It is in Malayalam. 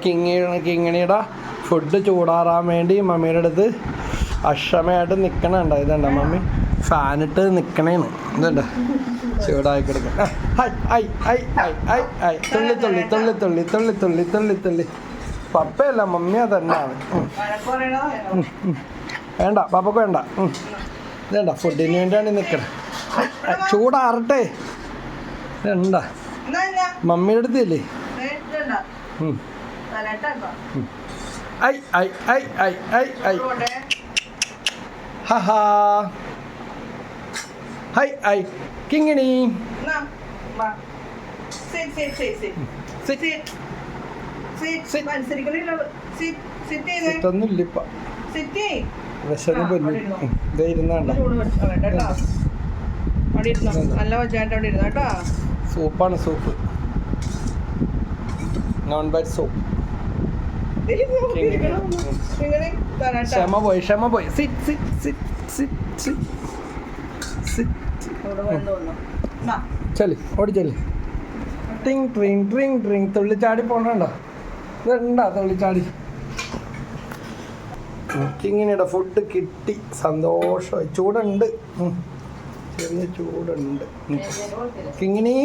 കിങ്ങിണിയുടെ ഫുഡ് ചൂടാറാൻ വേണ്ടി മമ്മിയുടെ അടുത്ത് അക്ഷമയായിട്ട് നിൽക്കണുണ്ട്. ഇതുണ്ട മമ്മി ഫാനിട്ട് നിൽക്കണേന്ന്. ഇതുണ്ട് ചൂടായി കിടക്കും. തുള്ളി തുള്ളി തുള്ളി തുള്ളി തുള്ളി തുള്ളി തുള്ളി തുള്ളി. പപ്പയല്ല മമ്മിയാ തന്നെയാണ്. വേണ്ട പപ്പക്ക് വേണ്ട. ഇതേണ്ട ഫുഡിന് വേണ്ടിയാണ് നിൽക്കണേ. ചൂടാറട്ടെ. ഇതണ്ട മമ്മിയുടെ അടുത്തല്ലേ. ഐ ഐ ഐ ഐ ഐ ഐ ഹാ ഹൈ ഐ കിങ്ങിണി സിറ്റൊന്നുമില്ലിപ്പ വിശന്ന് പൊന്നു. ഇതേ ഇരുന്നാണ്ട സൂപ്പാണ്. Soup non veg soup. ക്ഷമ പോയി. ചെല്ലി ഓടി ചെല്ലി. ടിങ് ട്രിങ് ട്രിങ് ട്രിങ്. തുള്ളിച്ചാടി പോണണ്ട. ഇതുണ്ടാ തുള്ളിച്ചാടി. കിങ്ങിണിയുടെ ഫുഡ് കിട്ടി. സന്തോഷമായി. ചൂടുണ്ട്, ചെറിയ ചൂടുണ്ട്. കിങ്ങിണി